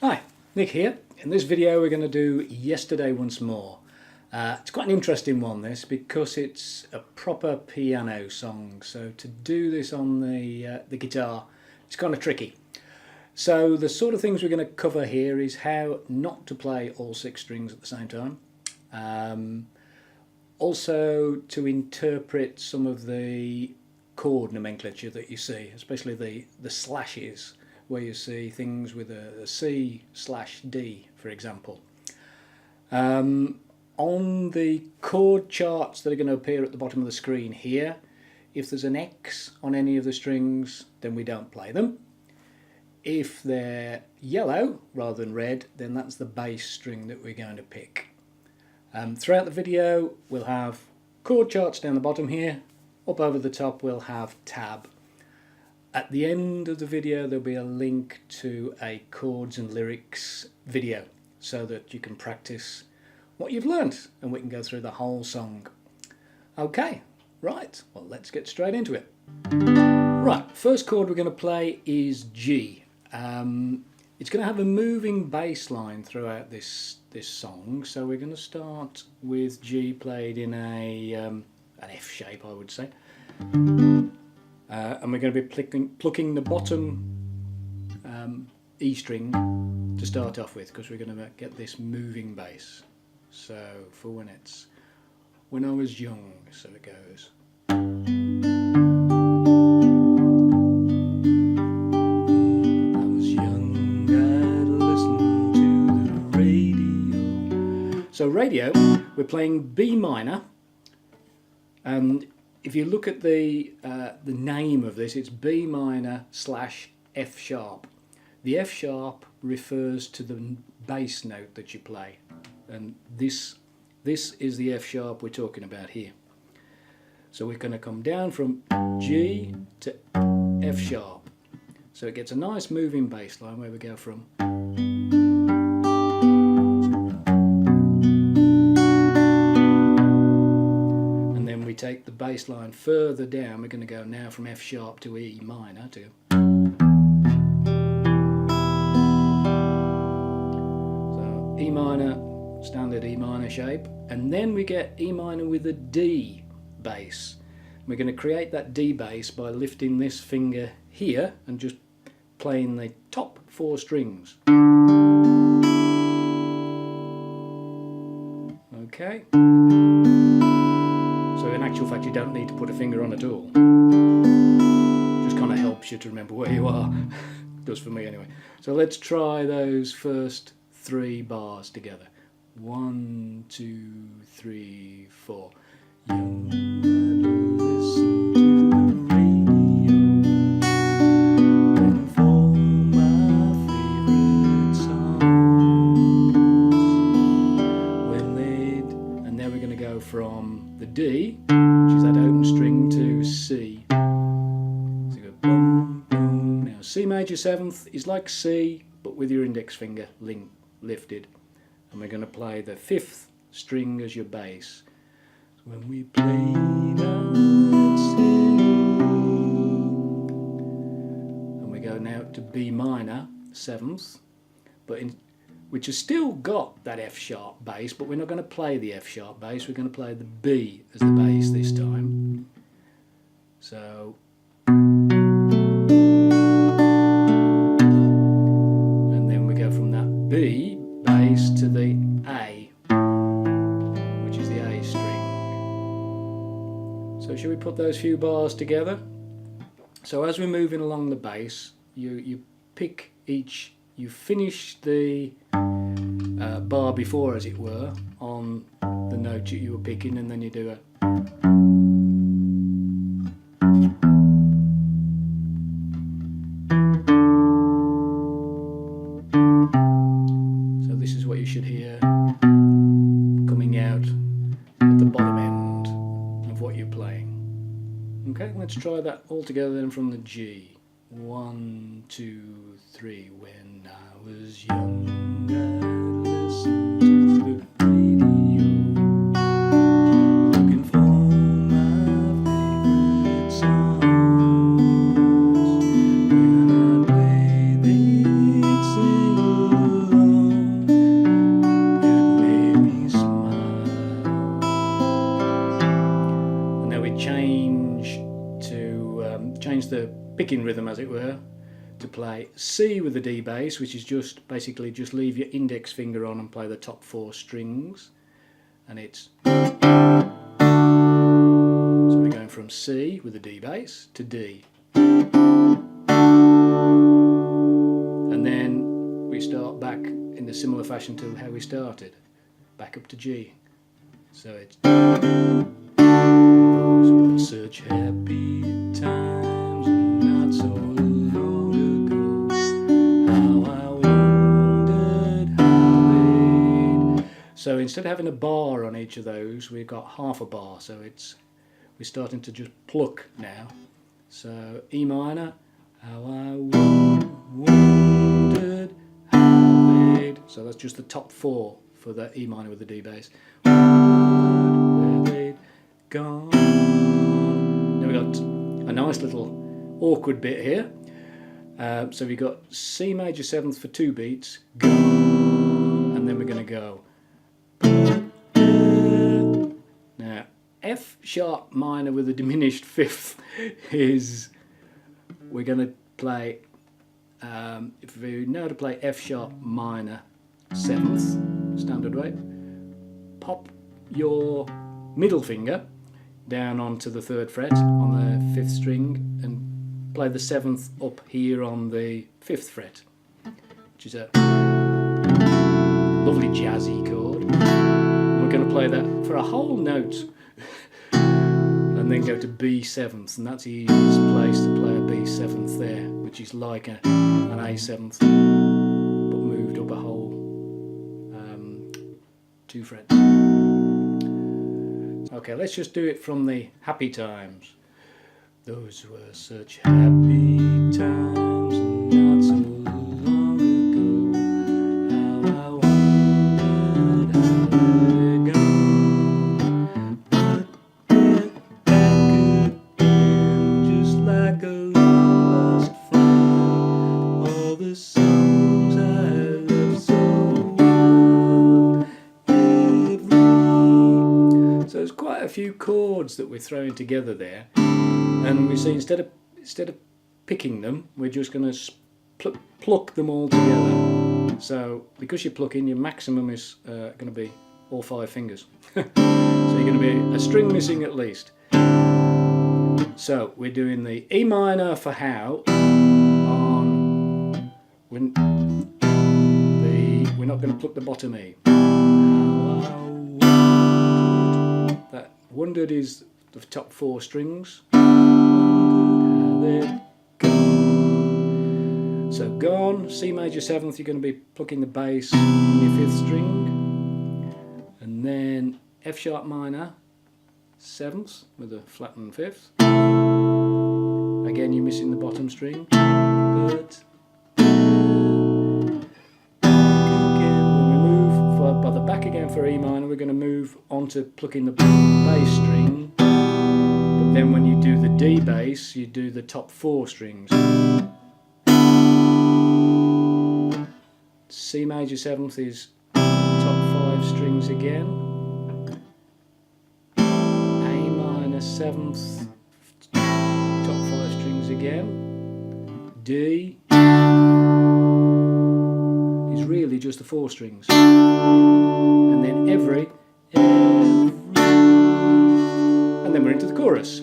Hi, Nick here. In this video we're going to do Yesterday Once More. It's quite an interesting one, this, because it's a proper piano song, so to do this on the guitar it's kind of tricky. So the sort of things we're going to cover here is how not to play all 6 strings at the same time. Also to interpret some of the chord nomenclature that you see, especially the slashes, where you see things with a C/D, for example. On the chord charts that are going to appear at the bottom of the screen here, if there's an X on any of the strings, then we don't play them. If they're yellow rather than red, then that's the bass string that we're going to pick. Throughout the video we'll have chord charts down the bottom here. Up over the top we'll have tab. At the end of the video there'll be a link to a chords and lyrics video so that you can practice what you've learnt and we can go through the whole song. Okay, right, well let's get straight into it. Right, first chord we're going to play is G. It's going to have a moving bass line throughout this song, so we're going to start with G played in an F shape, I would say. And we're going to be plucking the bottom E string to start off with, because we're going to get this moving bass. So for when I was young, so it goes. I was young, I'd listen to the radio. So radio, we're playing B minor, and if you look at the name of this, it's B minor / F sharp. The F sharp refers to the bass note that you play, and this is the F sharp we're talking about here. So we're going to come down from G to F sharp. So it gets a nice moving bass line where we go from. We take the bass line further down. We're going to go now from F sharp to E minor to. So E minor, standard E minor shape, and then we get E minor with a D bass. We're going to create that D bass by lifting this finger here and just playing the top 4 strings. Okay. So in actual fact you don't need to put a finger on at all. Just kind of helps you to remember where you are. Does for me anyway. So let's try those first 3 bars together. 1, 2, 3, 4. Young and listen to the radio, looking for my favourite songs. And then we're going to go from the D, which is that open string, to C. So you go boom, boom. Now C major 7th is like C, but with your index finger lifted. And we're going to play the 5th string as your bass. So when we played out C, and we go now to B minor 7th, which has still got that F sharp bass, but we're not going to play the F sharp bass, we're going to play the B as the bass this time. So, and then we go from that B bass to the A, which is the A string. So shall we put those few bars together? So as we're moving along the bass, you pick each, you finish the bar before, as it were, on the note that you were picking, and then you do a. So this is what you should hear coming out at the bottom end of what you're playing. Okay, let's try that all together then from the G. 1, 2, 3. When I was young, I listened to the radio, looking for my favorite songs. When I played, they'd sing picking rhythm, as it were, to play C with the D bass, which is just basically just leave your index finger on and play the top 4 strings, and it's so we're going from C with the D bass to D, and then we start back in a similar fashion to how we started, back up to G. So it's such happy times not so long ago, how I wondered how they'd. So instead of having a bar on each of those, we've got half a bar, so we're starting to just pluck now. So E minor, how I wondered how they'd. So that's just the top 4 for the E minor with the D bass. Where they'd gone. Then we got a nice little awkward bit here. So we got C major 7th for 2 beats, gone, and then we're going to go. Now F sharp minor with a diminished 5th is, we're going to play, if we know how to play F sharp minor 7th, standard way, pop your middle finger down onto the 3rd fret on the 5th string and play the 7th up here on the 5th fret, which is a lovely jazzy chord. And we're going to play that for a whole note and then go to B 7th, and that's the easiest place to play a B 7th there, which is like an A 7th but moved up a whole 2 frets. Okay, let's just do it from the happy times. Those were such happy times not so long ago, how I wondered how they're gone. But they're back again, just like a lost friend. All the songs I love so well. So there's quite a few chords that we're throwing together there. And we see instead of picking them, we're just going to pluck them all together. So because you're plucking, your maximum is going to be all 5 fingers. So you're going to be a string missing at least. So we're doing the E minor for how on we're not going to pluck the bottom E. That wondered is the top 4 strings. So gone, C major 7th, you're going to be plucking the bass on your 5th string, and then F sharp minor 7th with a flattened 5th. Again, you're missing the bottom string, but again, when we move by the back again for E minor, we're going to move on to plucking the bass string. But then when you do the D bass, you do the top 4 strings. C major 7th is top 5 strings again. A minor 7th, top 5 strings again. D is really just the 4 strings. And then every, and then we're into the chorus,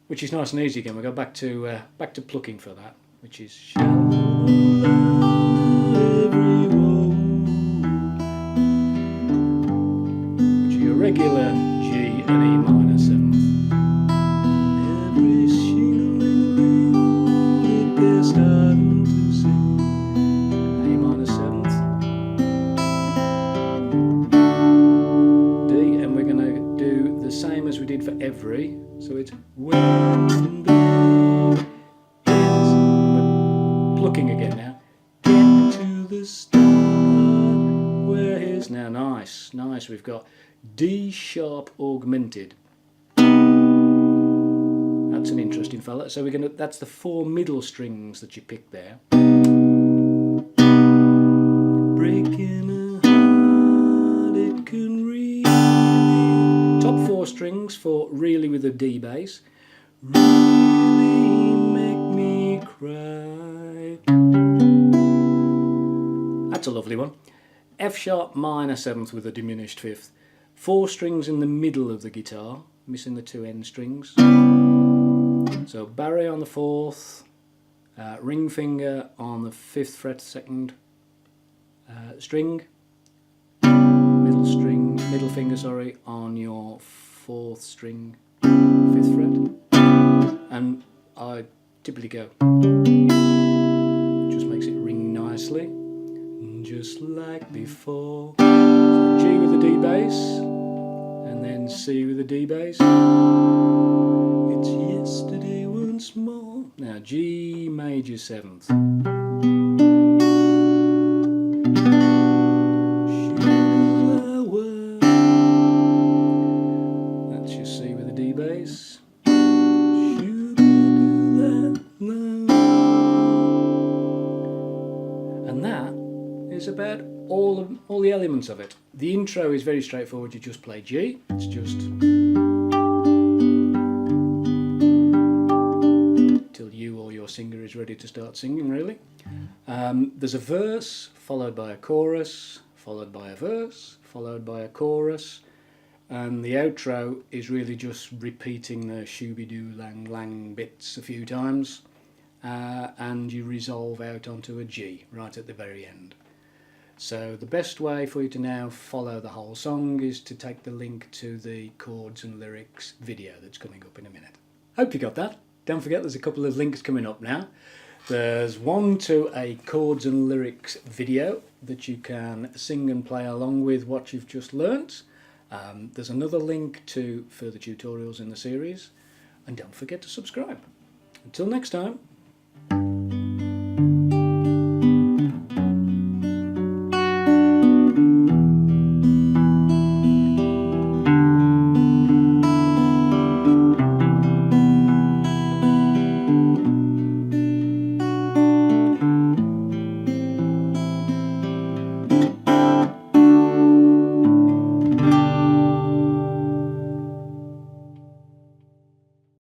which is nice and easy again. We'll go back to plucking for that, which is regular G and E minor 7th. Every shingling that they're starting to sing. A minor 7th. D, and we're going to do the same as we did for every. So it's when they get, we're plucking again now. Get to the start where is now nice. We've got D sharp augmented. That's an interesting fella. So that's the 4 middle strings that you pick there. Breaking a heart, it can really. Top 4 strings for really with a D bass. Really make cry. That's a lovely one. F sharp minor 7th with a diminished 5th. 4 strings in the middle of the guitar, missing the 2 end strings. So Barry on the 4th, ring finger on the 5th fret 2nd string, middle finger, sorry, on your 4th string, 5th fret, and I typically go. Just makes it ring nicely, just like before. So G with the D bass, and then C with the D bass. It's yesterday once more. Now G major 7th. That's your C with the D bass. And that is about all the elements of it. The intro is very straightforward. You just play G. It's just till you or your singer is ready to start singing, really. There's a verse followed by a chorus, followed by a verse, followed by a chorus, and the outro is really just repeating the shooby-doo lang lang bits a few times, and you resolve out onto a G right at the very end. So the best way for you to now follow the whole song is to take the link to the chords and lyrics video that's coming up in a minute. Hope you got that. Don't forget there's a couple of links coming up now. There's one to a chords and lyrics video that you can sing and play along with what you've just learnt. There's another link to further tutorials in the series, and don't forget to subscribe. Until next time.